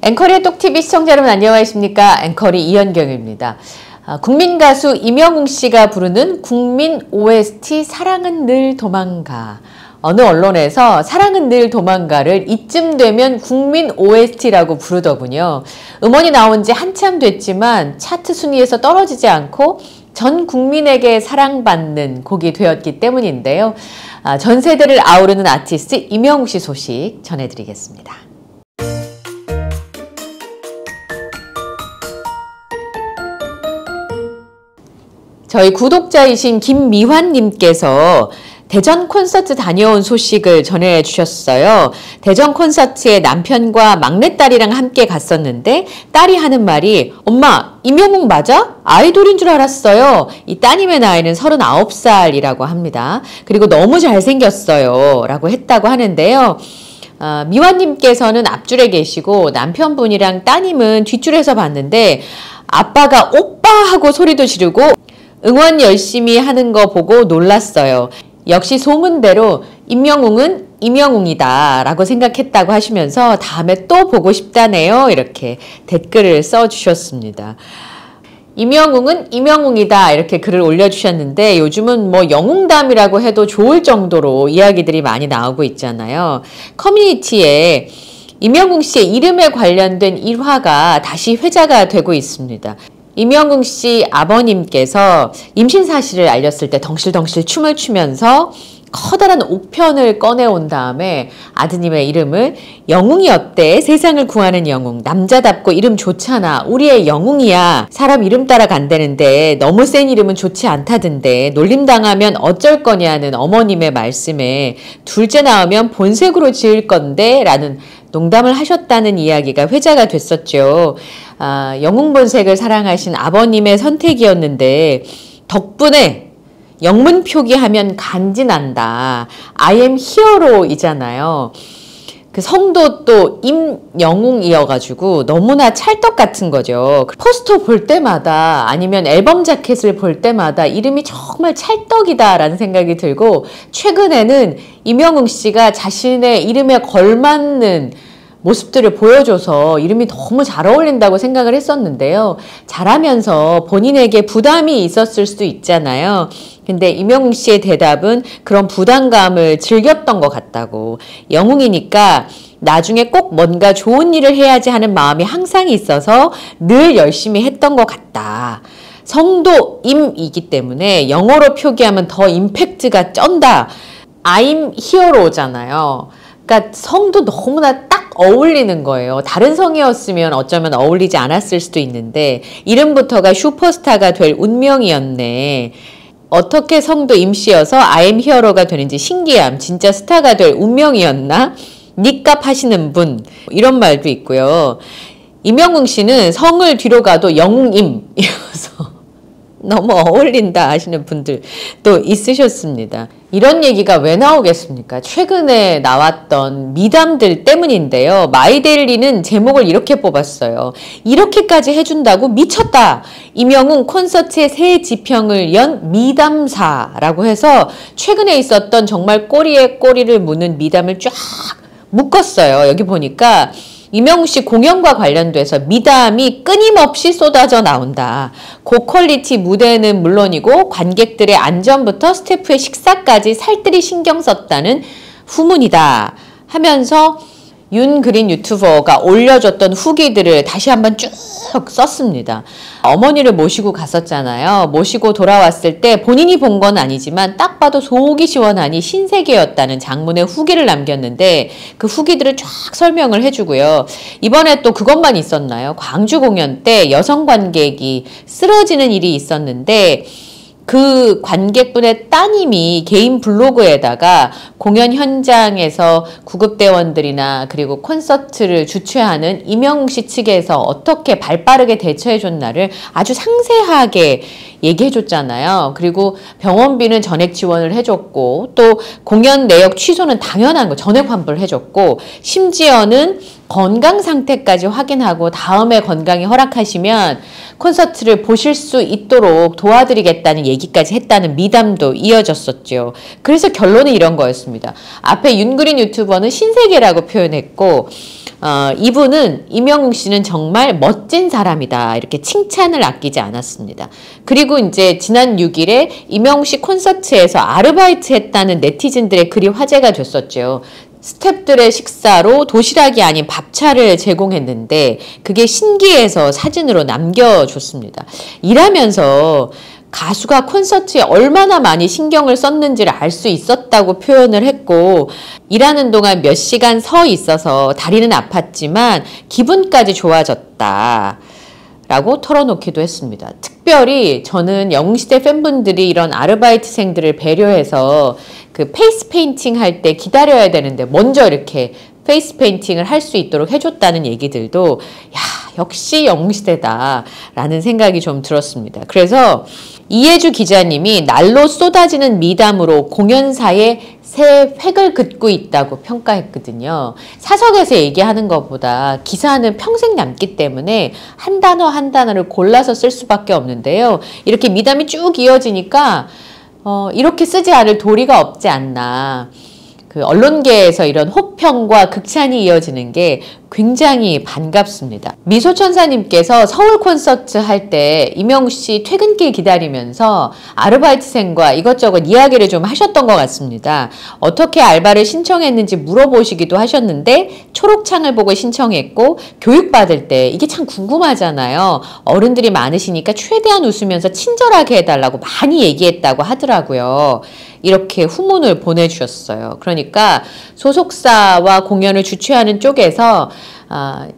앵커리의 똑TV 시청자 여러분 안녕하십니까? 앵커리 이현경입니다. 국민 가수 임영웅 씨가 부르는 국민 OST 사랑은 늘 도망가. 어느 언론에서 사랑은 늘 도망가를 이쯤 되면 국민 OST라고 부르더군요. 음원이 나온 지 한참 됐지만 차트 순위에서 떨어지지 않고 전 국민에게 사랑받는 곡이 되었기 때문인데요. 전 세대를 아우르는 아티스트 임영웅 씨 소식 전해드리겠습니다. 저희 구독자이신 김미환님께서 대전 콘서트 다녀온 소식을 전해주셨어요. 대전 콘서트에 남편과 막내딸이랑 함께 갔었는데 딸이 하는 말이 엄마 임영웅 맞아? 아이돌인 줄 알았어요. 이 따님의 나이는 39살이라고 합니다. 그리고 너무 잘생겼어요 라고 했다고 하는데요. 미환님께서는 앞줄에 계시고 남편분이랑 따님은 뒷줄에서 봤는데 아빠가 오빠 하고 소리도 지르고 응원 열심히 하는 거 보고 놀랐어요. 역시 소문대로 임영웅은 임영웅이다 라고 생각했다고 하시면서 다음에 또 보고 싶다네요. 이렇게 댓글을 써주셨습니다. 임영웅은 임영웅이다 이렇게 글을 올려주셨는데 요즘은 뭐 영웅담이라고 해도 좋을 정도로 이야기들이 많이 나오고 있잖아요. 커뮤니티에 임영웅 씨의 이름에 관련된 일화가 다시 회자가 되고 있습니다. 임영웅 씨 아버님께서 임신 사실을 알렸을 때 덩실덩실 춤을 추면서 커다란 옥편을 꺼내온 다음에 아드님의 이름을 영웅이 어때? 세상을 구하는 영웅. 남자답고 이름 좋잖아. 우리의 영웅이야. 사람 이름 따라 간다는데 너무 센 이름은 좋지 않다던데 놀림당하면 어쩔 거냐는 어머님의 말씀에 둘째 나오면 본색으로 지을 건데 라는 농담을 하셨다는 이야기가 회자가 됐었죠. 영웅 본색을 사랑하신 아버님의 선택이었는데 덕분에 영문 표기하면 간지난다. I am 히어로이잖아요. 그 성도 또 임영웅이어가지고 너무나 찰떡 같은 거죠. 포스터 볼 때마다 아니면 앨범 자켓을 볼 때마다 이름이 정말 찰떡이다라는 생각이 들고 최근에는 임영웅 씨가 자신의 이름에 걸맞는 모습들을 보여줘서 이름이 너무 잘 어울린다고 생각을 했었는데요. 잘하면서 본인에게 부담이 있었을 수도 있잖아요. 근데 임영웅 씨의 대답은 그런 부담감을 즐겼던 것 같다고. 영웅이니까 나중에 꼭 뭔가 좋은 일을 해야지 하는 마음이 항상 있어서 늘 열심히 했던 것 같다. 성도 임이기 때문에 영어로 표기하면 더 임팩트가 쩐다. I'm 히어로잖아요. 그러니까 성도 너무나 딱 어울리는 거예요. 다른 성이었으면 어쩌면 어울리지 않았을 수도 있는데 이름부터가 슈퍼스타가 될 운명이었네. 어떻게 성도 임씨여서 I'm 히어로가 되는지 신기함. 진짜 스타가 될 운명이었나? 니값 하시는 분 이런 말도 있고요. 임영웅 씨는 성을 뒤로 가도 영웅임이어서 너무 어울린다 하시는 분들 또 있으셨습니다. 이런 얘기가 왜 나오겠습니까? 최근에 나왔던 미담들 때문인데요. 마이데일리는 제목을 이렇게 뽑았어요. 이렇게까지 해준다고 미쳤다. 임영웅 콘서트의 새 지평을 연 미담사라고 해서 최근에 있었던 정말 꼬리에 꼬리를 무는 미담을 쫙 묶었어요. 여기 보니까 임영웅 씨 공연과 관련돼서 미담이 끊임없이 쏟아져 나온다. 고퀄리티 무대는 물론이고 관객들의 안전부터 스태프의 식사까지 살뜰히 신경 썼다는 후문이다 하면서 윤그린 유튜버가 올려줬던 후기들을 다시 한번 쭉 썼습니다. 어머니를 모시고 갔었잖아요. 모시고 돌아왔을 때 본인이 본 건 아니지만 딱 봐도 속이 시원하니 신세계였다는 장문의 후기를 남겼는데 그 후기들을 쫙 설명을 해주고요. 이번에 또 그것만 있었나요? 광주 공연 때 여성 관객이 쓰러지는 일이 있었는데 그 관객분의 따님이 개인 블로그에다가 공연 현장에서 구급대원들이나 그리고 콘서트를 주최하는 임영웅 씨 측에서 어떻게 발빠르게 대처해줬나를 아주 상세하게 얘기해줬잖아요. 그리고 병원비는 전액 지원을 해줬고 또 공연 내역 취소는 당연한 거 전액 환불을 해줬고 심지어는 건강 상태까지 확인하고 다음에 건강이 허락하시면 콘서트를 보실 수 있도록 도와드리겠다는 얘기까지 했다는 미담도 이어졌었죠. 그래서 결론은 이런 거였습니다. 앞에 윤그린 유튜버는 신세계라고 표현했고 이분은 임영웅 씨는 정말 멋진 사람이다 이렇게 칭찬을 아끼지 않았습니다. 그리고 이제 지난 6일에 임영웅 씨 콘서트에서 아르바이트 했다는 네티즌들의 글이 화제가 됐었죠. 스태프들의 식사로 도시락이 아닌 밥차를 제공했는데 그게 신기해서 사진으로 남겨줬습니다. 일하면서 가수가 콘서트에 얼마나 많이 신경을 썼는지를 알 수 있었다고 표현을 했고, 일하는 동안 몇 시간 서 있어서 다리는 아팠지만 기분까지 좋아졌다 라고 털어놓기도 했습니다. 특별히 저는 영웅시대 팬분들이 이런 아르바이트생들을 배려해서 그 페이스 페인팅 할 때 기다려야 되는데 먼저 이렇게 페이스 페인팅을 할 수 있도록 해줬다는 얘기들도 역시 영웅시대다 라는 생각이 좀 들었습니다. 그래서 이혜주 기자님이 날로 쏟아지는 미담으로 공연사에 새 획을 긋고 있다고 평가했거든요. 사석에서 얘기하는 것보다 기사는 평생 남기 때문에 한 단어 한 단어를 골라서 쓸 수밖에 없는데요. 이렇게 미담이 쭉 이어지니까 이렇게 쓰지 않을 도리가 없지 않나. 그 언론계에서 이런 호평과 극찬이 이어지는 게 굉장히 반갑습니다. 미소천사님께서 서울 콘서트 할 때 임영웅 씨 퇴근길 기다리면서 아르바이트생과 이것저것 이야기를 좀 하셨던 것 같습니다. 어떻게 알바를 신청했는지 물어보시기도 하셨는데 초록창을 보고 신청했고 교육받을 때 이게 참 궁금하잖아요. 어른들이 많으시니까 최대한 웃으면서 친절하게 해달라고 많이 얘기했다고 하더라고요. 이렇게 후문을 보내주셨어요. 그러니까 소속사와 공연을 주최하는 쪽에서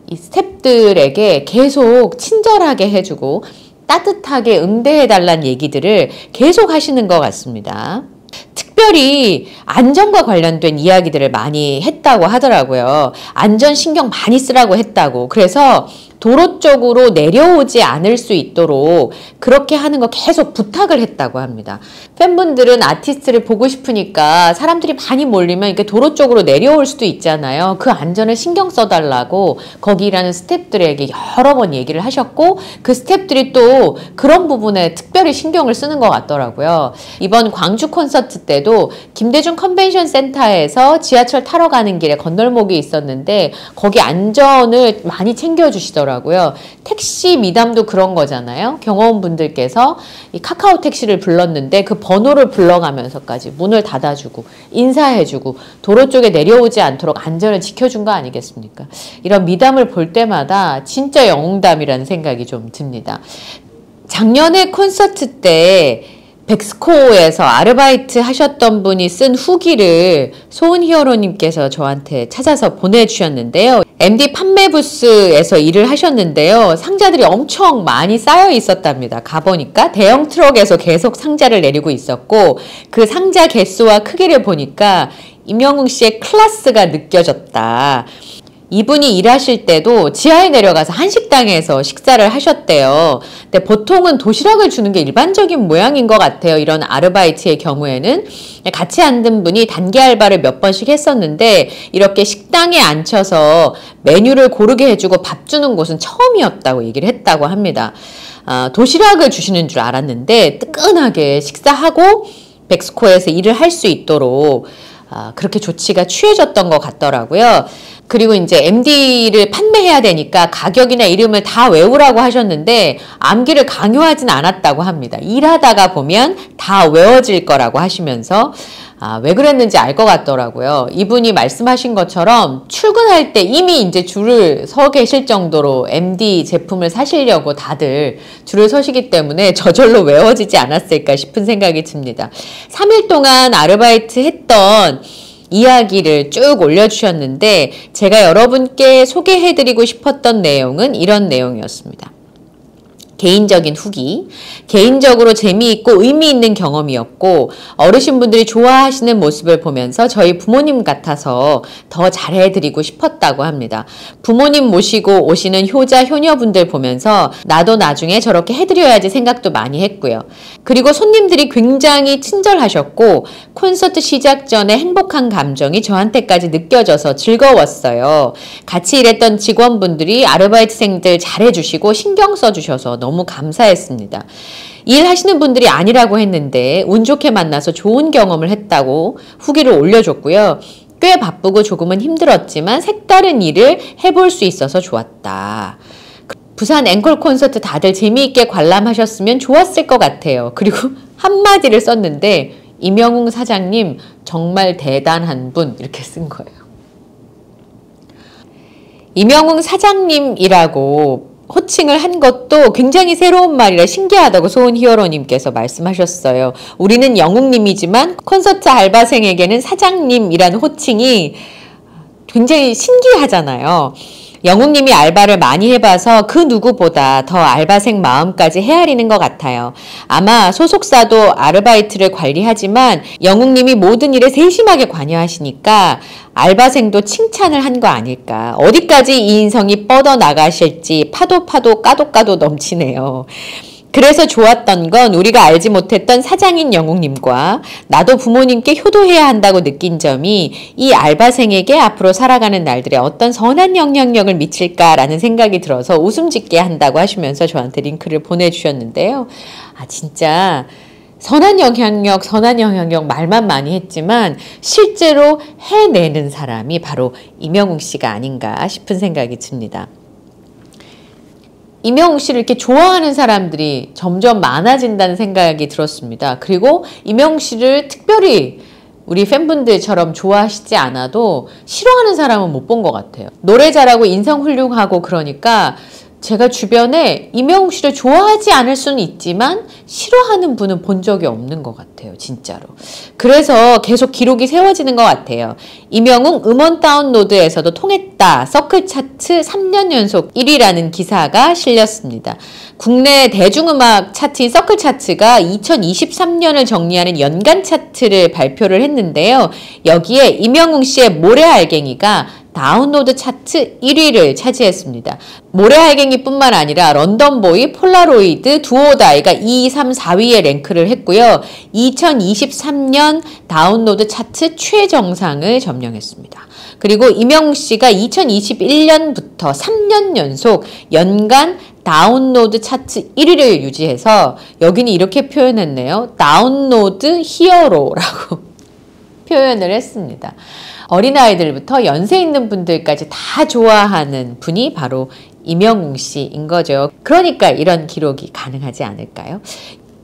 이 스태프들에게 계속 친절하게 해주고 따뜻하게 응대해달라는 얘기들을 계속 하시는 것 같습니다. 특별히 안전과 관련된 이야기들을 많이 했다고 하더라고요. 안전 신경 많이 쓰라고 했다고. 그래서 도로 쪽으로 내려오지 않을 수 있도록 그렇게 하는 거 계속 부탁을 했다고 합니다. 팬분들은 아티스트를 보고 싶으니까 사람들이 많이 몰리면 이렇게 도로 쪽으로 내려올 수도 있잖아요. 그 안전을 신경 써달라고 거기 일하는 스태프들에게 여러 번 얘기를 하셨고 그 스태프들이 또 그런 부분에 특별히 신경을 쓰는 것 같더라고요. 이번 광주 콘서트 때도 김대중 컨벤션 센터에서 지하철 타러 가는 길에 건널목이 있었는데 거기 안전을 많이 챙겨주시더라고요. 택시 미담도 그런 거잖아요. 경호원분들께서 이 카카오 택시를 불렀는데 그 번호를 불러가면서까지 문을 닫아주고 인사해주고 도로 쪽에 내려오지 않도록 안전을 지켜준 거 아니겠습니까? 이런 미담을 볼 때마다 진짜 영웅담이라는 생각이 좀 듭니다. 작년에 콘서트 때 백스코에서 아르바이트 하셨던 분이 쓴 후기를 소은 히어로님께서 저한테 찾아서 보내주셨는데요. MD 판매 부스에서 일을 하셨는데요. 상자들이 엄청 많이 쌓여 있었답니다. 가보니까 대형 트럭에서 계속 상자를 내리고 있었고 그 상자 개수와 크기를 보니까 임영웅 씨의 클래스가 느껴졌다. 이분이 일하실 때도 지하에 내려가서 한식당에서 식사를 하셨대요. 근데 보통은 도시락을 주는 게 일반적인 모양인 것 같아요. 이런 아르바이트의 경우에는. 같이 앉은 분이 단기 알바를 몇 번씩 했었는데 이렇게 식당에 앉혀서 메뉴를 고르게 해주고 밥 주는 곳은 처음이었다고 얘기를 했다고 합니다. 도시락을 주시는 줄 알았는데 뜨끈하게 식사하고 백스코에서 일을 할 수 있도록 그렇게 조치가 취해졌던 것 같더라고요. 그리고 이제 MD를 판매해야 되니까 가격이나 이름을 다 외우라고 하셨는데 암기를 강요하진 않았다고 합니다. 일하다가 보면 다 외워질 거라고 하시면서 왜 그랬는지 알 것 같더라고요. 이분이 말씀하신 것처럼 출근할 때 이미 이제 줄을 서 계실 정도로 MD 제품을 사시려고 다들 줄을 서시기 때문에 저절로 외워지지 않았을까 싶은 생각이 듭니다. 3일 동안 아르바이트 했던 이야기를 쭉 올려주셨는데 제가 여러분께 소개해드리고 싶었던 내용은 이런 내용이었습니다. 개인적인 후기, 개인적으로 재미있고 의미 있는 경험이었고 어르신분들이 좋아하시는 모습을 보면서 저희 부모님 같아서 더 잘해드리고 싶었다고 합니다. 부모님 모시고 오시는 효자, 효녀분들 보면서 나도 나중에 저렇게 해드려야지 생각도 많이 했고요. 그리고 손님들이 굉장히 친절하셨고 콘서트 시작 전에 행복한 감정이 저한테까지 느껴져서 즐거웠어요. 같이 일했던 직원분들이 아르바이트생들 잘해주시고 신경 써주셔서 너무 감사했습니다. 일하시는 분들이 아니라고 했는데 운 좋게 만나서 좋은 경험을 했다고 후기를 올려줬고요. 꽤 바쁘고 조금은 힘들었지만 색다른 일을 해볼 수 있어서 좋았다. 부산 앵콜 콘서트 다들 재미있게 관람하셨으면 좋았을 것 같아요. 그리고 한마디를 썼는데 임영웅 사장님 정말 대단한 분 이렇게 쓴 거예요. 임영웅 사장님이라고 호칭을 한 것도 굉장히 새로운 말이라 신기하다고 소은 히어로님께서 말씀하셨어요. 우리는 영웅님이지만 콘서트 알바생에게는 사장님이라는 호칭이 굉장히 신기하잖아요. 영웅님이 알바를 많이 해봐서 그 누구보다 더 알바생 마음까지 헤아리는 것 같아요. 아마 소속사도 아르바이트를 관리하지만 영웅님이 모든 일에 세심하게 관여하시니까 알바생도 칭찬을 한 거 아닐까. 어디까지 이 인성이 뻗어나가실지 파도 까도 넘치네요. 그래서 좋았던 건 우리가 알지 못했던 사장인 영웅님과 나도 부모님께 효도해야 한다고 느낀 점이 이 알바생에게 앞으로 살아가는 날들에 어떤 선한 영향력을 미칠까라는 생각이 들어서 웃음 짓게 한다고 하시면서 저한테 링크를 보내주셨는데요. 진짜 선한 영향력 말만 많이 했지만 실제로 해내는 사람이 바로 임영웅 씨가 아닌가 싶은 생각이 듭니다. 임영웅 씨를 이렇게 좋아하는 사람들이 점점 많아진다는 생각이 들었습니다. 그리고 임영웅 씨를 특별히 우리 팬분들처럼 좋아하시지 않아도 싫어하는 사람은 못 본 것 같아요. 노래 잘하고 인성 훌륭하고 그러니까 제가 주변에 임영웅 씨를 좋아하지 않을 수는 있지만 싫어하는 분은 본 적이 없는 것 같아요. 진짜로. 그래서 계속 기록이 세워지는 것 같아요. 임영웅 음원 다운로드에서도 통했다. 서클 차트 3년 연속 1위라는 기사가 실렸습니다. 국내 대중음악 차트인 서클 차트가 2023년을 정리하는 연간 차트를 발표를 했는데요. 여기에 임영웅 씨의 모래알갱이가 다운로드 차트 1위를 차지했습니다. 모래알갱이뿐만 아니라 런던보이, 폴라로이드, 두오다이가 2, 3, 4위에 랭크를 했고요. 2023년 다운로드 차트 최정상을 점령했습니다. 그리고 임영웅 씨가 2021년부터 3년 연속 연간 다운로드 차트 1위를 유지해서 여기는 이렇게 표현했네요. 다운로드 히어로라고 표현을 했습니다. 어린아이들부터 연세 있는 분들까지 다 좋아하는 분이 바로 임영웅 씨인 거죠. 그러니까 이런 기록이 가능하지 않을까요?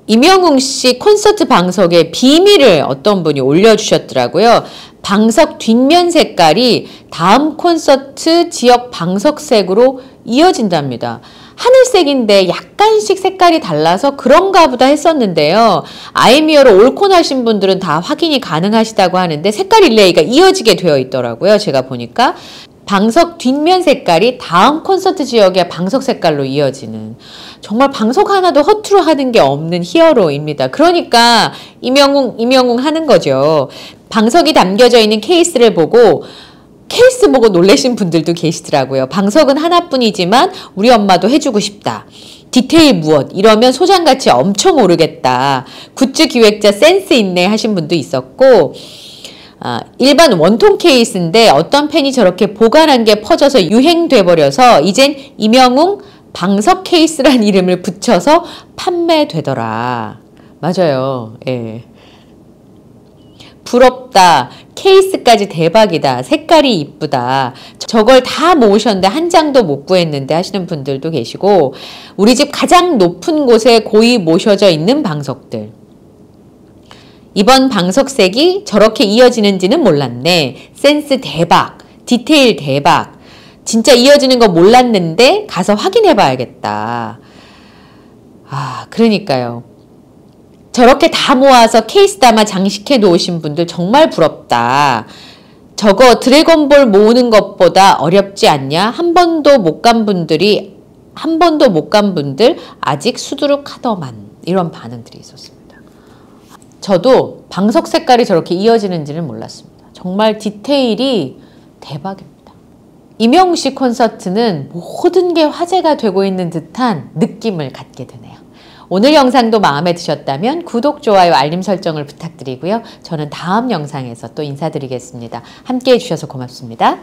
임영웅 씨 콘서트 방석에 비밀을 어떤 분이 올려주셨더라고요. 방석 뒷면 색깔이 다음 콘서트 지역 방석색으로 이어진답니다. 하늘색인데 약간씩 색깔이 달라서 그런가 보다 했었는데요. 아이미어로 올콘하신 분들은 다 확인이 가능하시다고 하는데 색깔 릴레이가 이어지게 되어 있더라고요. 제가 보니까 방석 뒷면 색깔이 다음 콘서트 지역의 방석 색깔로 이어지는, 정말 방석 하나도 허투루 하는 게 없는 히어로입니다. 그러니까 임영웅 하는 거죠. 방석이 담겨져 있는 케이스를 보고 놀라신 분들도 계시더라고요. 방석은 하나뿐이지만 우리 엄마도 해주고 싶다. 디테일 무엇 이러면 소장가치 엄청 오르겠다. 굿즈 기획자 센스 있네 하신 분도 있었고, 일반 원통 케이스인데 어떤 팬이 저렇게 보관한 게 퍼져서 유행돼 버려서 이젠 임영웅 방석 케이스란 이름을 붙여서 판매되더라. 맞아요. 예. 부럽다. 케이스까지 대박이다. 색깔이 이쁘다. 저걸 다 모으셨는데 한 장도 못 구했는데 하시는 분들도 계시고, 우리 집 가장 높은 곳에 고이 모셔져 있는 방석들. 이번 방석색이 저렇게 이어지는지는 몰랐네. 센스 대박. 디테일 대박. 진짜 이어지는 거 몰랐는데 가서 확인해 봐야겠다. 그러니까요. 저렇게 다 모아서 케이스 담아 장식해 놓으신 분들 정말 부럽다. 저거 드래곤볼 모으는 것보다 어렵지 않냐? 한 번도 못 간 분들 아직 수두룩하더만. 이런 반응들이 있었습니다. 저도 방석 색깔이 저렇게 이어지는지는 몰랐습니다. 정말 디테일이 대박입니다. 임영웅 씨 콘서트는 모든 게 화제가 되고 있는 듯한 느낌을 갖게 되네요. 오늘 영상도 마음에 드셨다면 구독, 좋아요, 알림 설정을 부탁드리고요. 저는 다음 영상에서 또 인사드리겠습니다. 함께 해주셔서 고맙습니다.